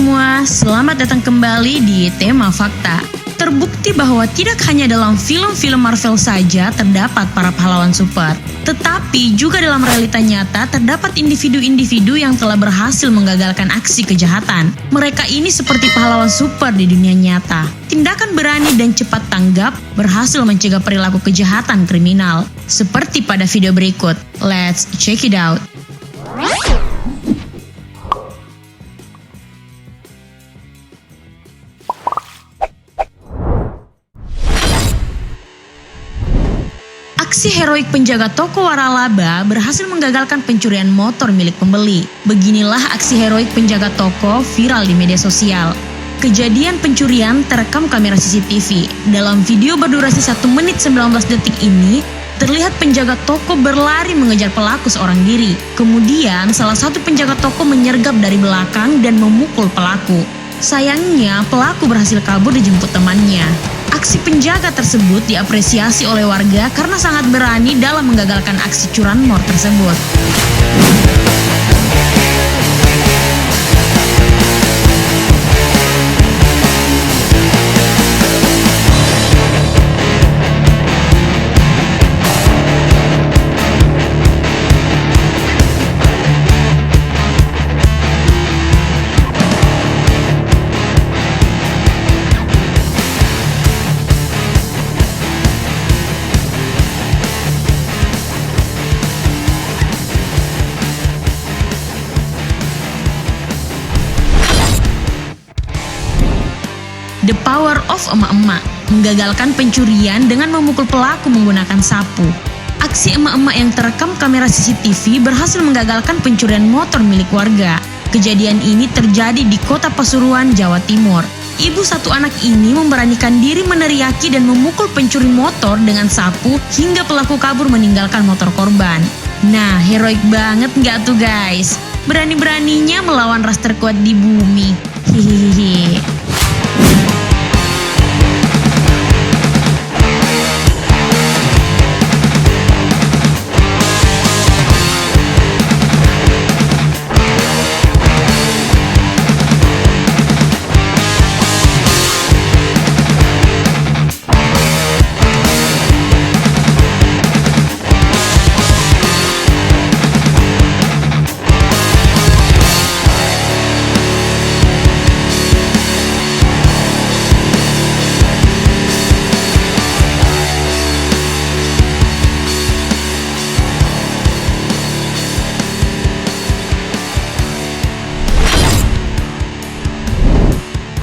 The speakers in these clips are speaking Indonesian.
semua, selamat datang kembali di Tema Fakta. Terbukti bahwa tidak hanya dalam film-film Marvel saja terdapat para pahlawan super, tetapi juga dalam realita nyata terdapat individu-individu yang telah berhasil menggagalkan aksi kejahatan. Mereka ini seperti pahlawan super di dunia nyata. Tindakan berani dan cepat tanggap berhasil mencegah perilaku kejahatan kriminal. Seperti pada video berikut. Let's check it out. Aksi heroik penjaga toko waralaba berhasil menggagalkan pencurian motor milik pembeli. Beginilah aksi heroik penjaga toko viral di media sosial. Kejadian pencurian terekam kamera CCTV. Dalam video berdurasi 1 menit 19 detik ini, terlihat penjaga toko berlari mengejar pelaku seorang diri. Kemudian salah satu penjaga toko menyergap dari belakang dan memukul pelaku. Sayangnya pelaku berhasil kabur dijemput temannya. Aksi penjaga tersebut diapresiasi oleh warga karena sangat berani dalam menggagalkan aksi curanmor tersebut. The Power of Emak-emak menggagalkan pencurian dengan memukul pelaku menggunakan sapu. Aksi emak-emak yang terekam kamera CCTV berhasil menggagalkan pencurian motor milik warga. Kejadian ini terjadi di Kota Pasuruan, Jawa Timur. Ibu satu anak ini memberanikan diri meneriaki dan memukul pencuri motor dengan sapu hingga pelaku kabur meninggalkan motor korban. Nah, heroik banget nggak tuh guys? Berani-beraninya melawan ras terkuat di bumi. Hihihi.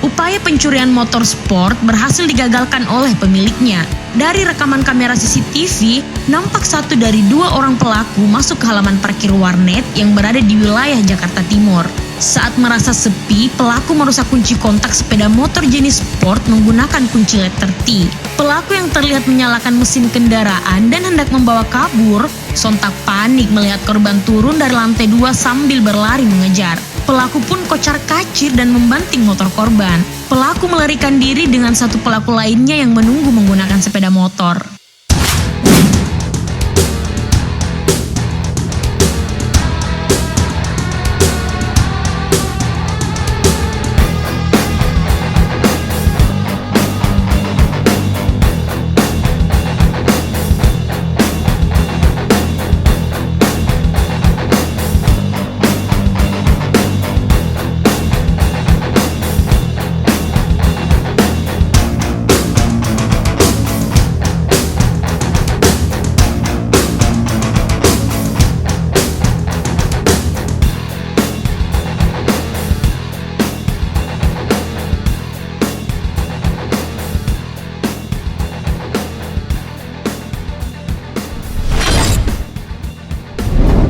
Upaya pencurian motor sport berhasil digagalkan oleh pemiliknya. Dari rekaman kamera CCTV, nampak 1 dari 2 orang pelaku masuk ke halaman parkir warnet yang berada di wilayah Jakarta Timur. Saat merasa sepi, pelaku merusak kunci kontak sepeda motor jenis sport menggunakan kunci letter T. Pelaku yang terlihat menyalakan mesin kendaraan dan hendak membawa kabur, sontak panik melihat korban turun dari lantai 2 sambil berlari mengejar. Pelaku pun kocar-kacir dan membanting motor korban. Pelaku melarikan diri dengan satu pelaku lainnya yang menunggu menggunakan sepeda motor.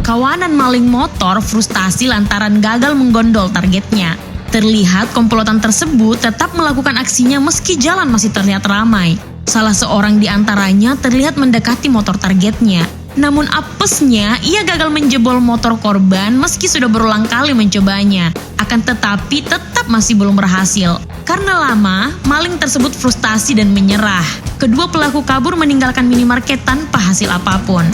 Kawanan maling motor frustasi lantaran gagal menggondol targetnya. Terlihat komplotan tersebut tetap melakukan aksinya meski jalan masih terlihat ramai. Salah seorang di antaranya terlihat mendekati motor targetnya. Namun apesnya, ia gagal menjebol motor korban meski sudah berulang kali mencobanya. Akan tetapi tetap masih belum berhasil. Karena lama, maling tersebut frustasi dan menyerah. Kedua pelaku kabur meninggalkan minimarket tanpa hasil apapun.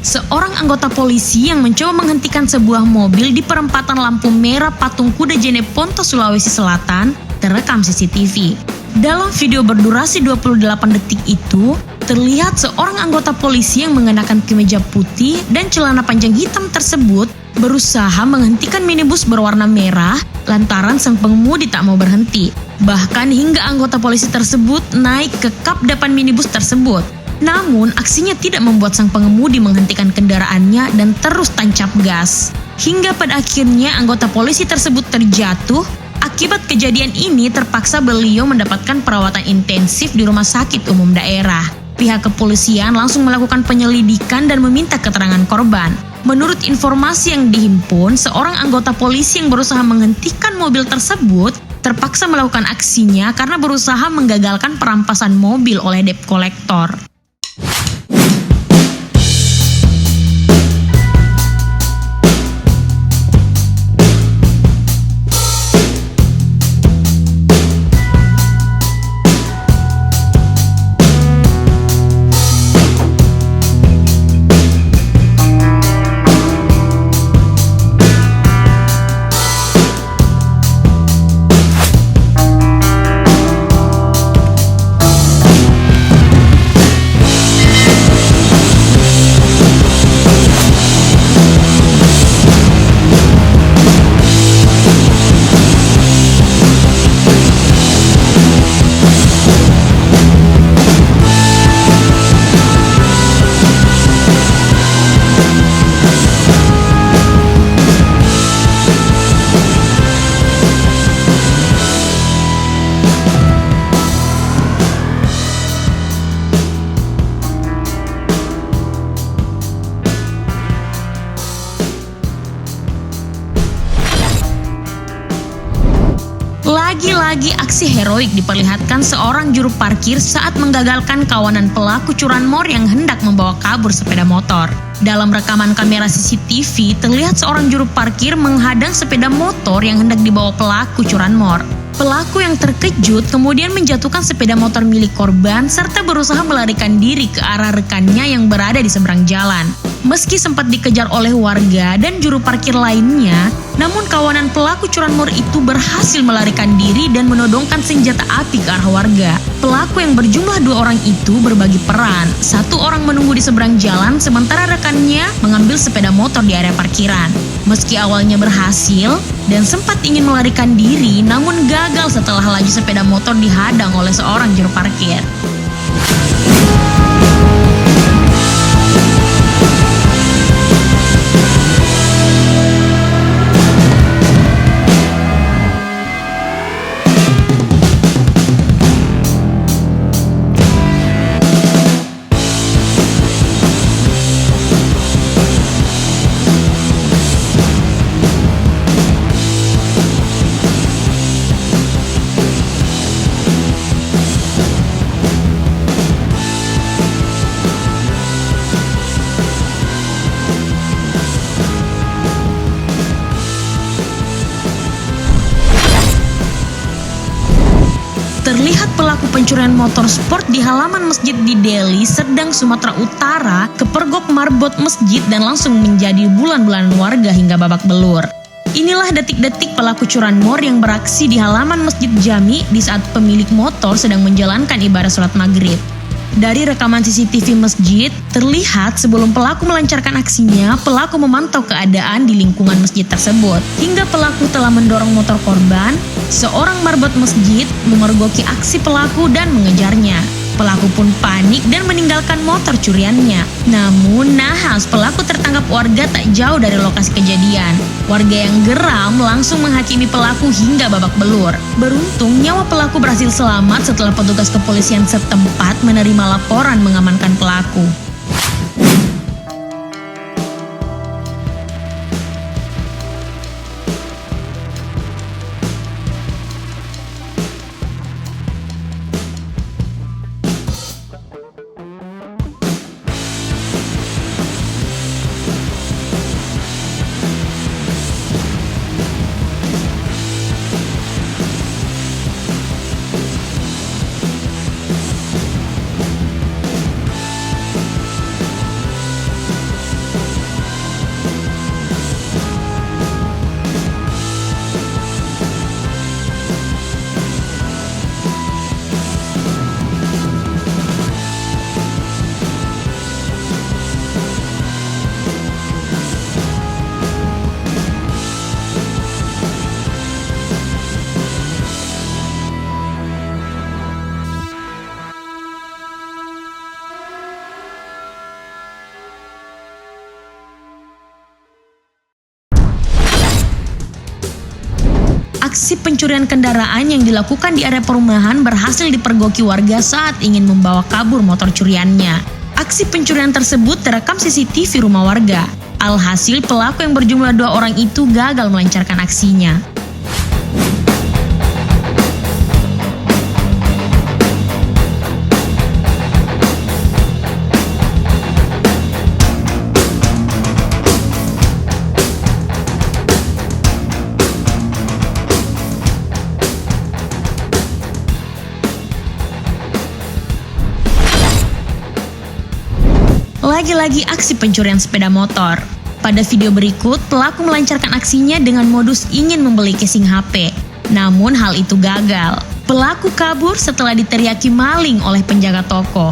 seorang anggota polisi yang mencoba menghentikan sebuah mobil di perempatan lampu merah Patung Kuda Jeneponto, Sulawesi Selatan, terekam CCTV. Dalam video berdurasi 28 detik itu, terlihat seorang anggota polisi yang mengenakan kemeja putih dan celana panjang hitam tersebut berusaha menghentikan minibus berwarna merah lantaran sang pengemudi tak mau berhenti. Bahkan hingga anggota polisi tersebut naik ke kap depan minibus tersebut. Namun, aksinya tidak membuat sang pengemudi menghentikan kendaraannya dan terus tancap gas. Hingga pada akhirnya anggota polisi tersebut terjatuh. Akibat kejadian ini terpaksa beliau mendapatkan perawatan intensif di rumah sakit umum daerah. Pihak kepolisian langsung melakukan penyelidikan dan meminta keterangan korban. Menurut informasi yang dihimpun, seorang anggota polisi yang berusaha menghentikan mobil tersebut terpaksa melakukan aksinya karena berusaha menggagalkan perampasan mobil oleh debt collector. Lagi-lagi aksi heroik diperlihatkan seorang juru parkir saat menggagalkan kawanan pelaku curanmor yang hendak membawa kabur sepeda motor. Dalam rekaman kamera CCTV, terlihat seorang juru parkir menghadang sepeda motor yang hendak dibawa pelaku curanmor. Pelaku yang terkejut kemudian menjatuhkan sepeda motor milik korban serta berusaha melarikan diri ke arah rekannya yang berada di seberang jalan. Meski sempat dikejar oleh warga dan juru parkir lainnya, namun kawanan pelaku curanmor itu berhasil melarikan diri dan menodongkan senjata api ke arah warga. Pelaku yang berjumlah 2 orang itu berbagi peran. 1 orang menunggu di seberang jalan sementara rekannya mengambil sepeda motor di area parkiran. Meski awalnya berhasil dan sempat ingin melarikan diri, namun gagal setelah laju sepeda motor dihadang oleh seorang juru parkir. Terlihat pelaku pencurian motor sport di halaman masjid di Deli, Serdang, Sumatera Utara, kepergok marbot masjid dan langsung menjadi bulan-bulanan warga hingga babak belur. Inilah detik-detik pelaku curanmor yang beraksi di halaman masjid Jami di saat pemilik motor sedang menjalankan ibadah sholat maghrib. Dari rekaman CCTV masjid, terlihat sebelum pelaku melancarkan aksinya, pelaku memantau keadaan di lingkungan masjid tersebut. Hingga pelaku telah mendorong motor korban, seorang marbot masjid memergoki aksi pelaku dan mengejarnya. Pelaku pun panik dan meninggalkan motor curiannya. Namun nahas pelaku tertangkap warga tak jauh dari lokasi kejadian. Warga yang geram langsung menghakimi pelaku hingga babak belur. Beruntung nyawa pelaku berhasil selamat setelah petugas kepolisian setempat menerima laporan mengamankan pelaku. Aksi pencurian kendaraan yang dilakukan di area perumahan berhasil dipergoki warga saat ingin membawa kabur motor curiannya. Aksi pencurian tersebut terekam CCTV rumah warga. Alhasil pelaku yang berjumlah 2 orang itu gagal melancarkan aksinya. Lagi-lagi aksi pencurian sepeda motor. Pada video berikut, pelaku melancarkan aksinya dengan modus ingin membeli casing HP. Namun hal itu gagal. Pelaku kabur setelah diteriaki maling oleh penjaga toko.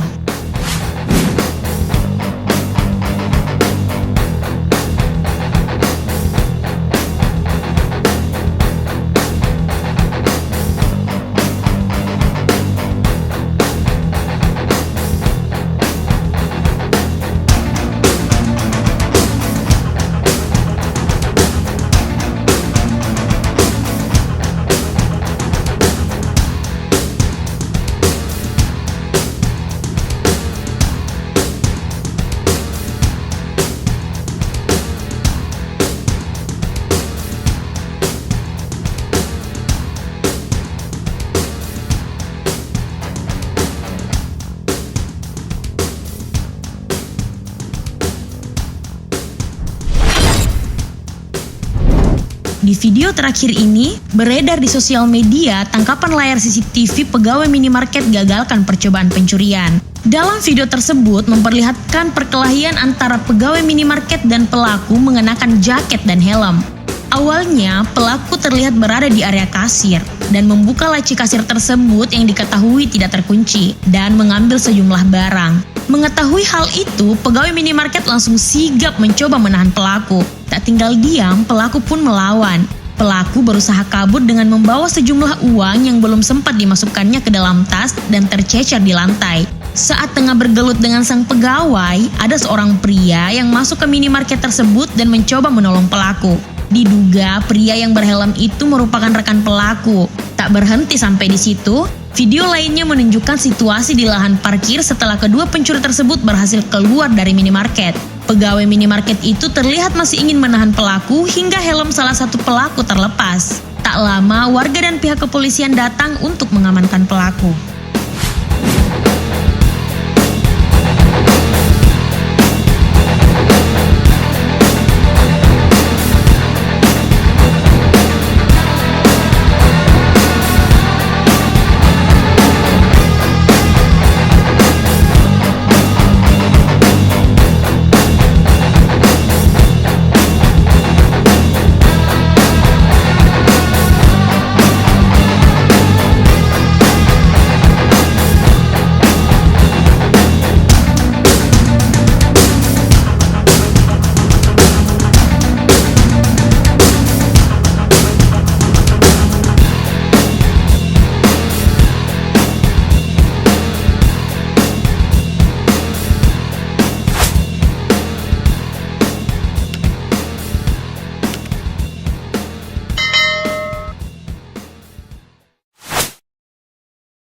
Di video terakhir ini, beredar di sosial media tangkapan layar CCTV pegawai minimarket gagalkan percobaan pencurian. Dalam video tersebut memperlihatkan perkelahian antara pegawai minimarket dan pelaku mengenakan jaket dan helm. Awalnya, pelaku terlihat berada di area kasir dan membuka laci kasir tersebut yang diketahui tidak terkunci dan mengambil sejumlah barang. Mengetahui hal itu, pegawai minimarket langsung sigap mencoba menahan pelaku. Tak tinggal diam, pelaku pun melawan. Pelaku berusaha kabur dengan membawa sejumlah uang yang belum sempat dimasukkannya ke dalam tas dan tercecer di lantai. Saat tengah bergelut dengan sang pegawai, ada seorang pria yang masuk ke minimarket tersebut dan mencoba menolong pelaku. Diduga pria yang berhelm itu merupakan rekan pelaku. Tak berhenti sampai di situ, video lainnya menunjukkan situasi di lahan parkir setelah kedua pencuri tersebut berhasil keluar dari minimarket. Pegawai minimarket itu terlihat masih ingin menahan pelaku hingga helm salah satu pelaku terlepas. Tak lama, warga dan pihak kepolisian datang untuk mengamankan pelaku.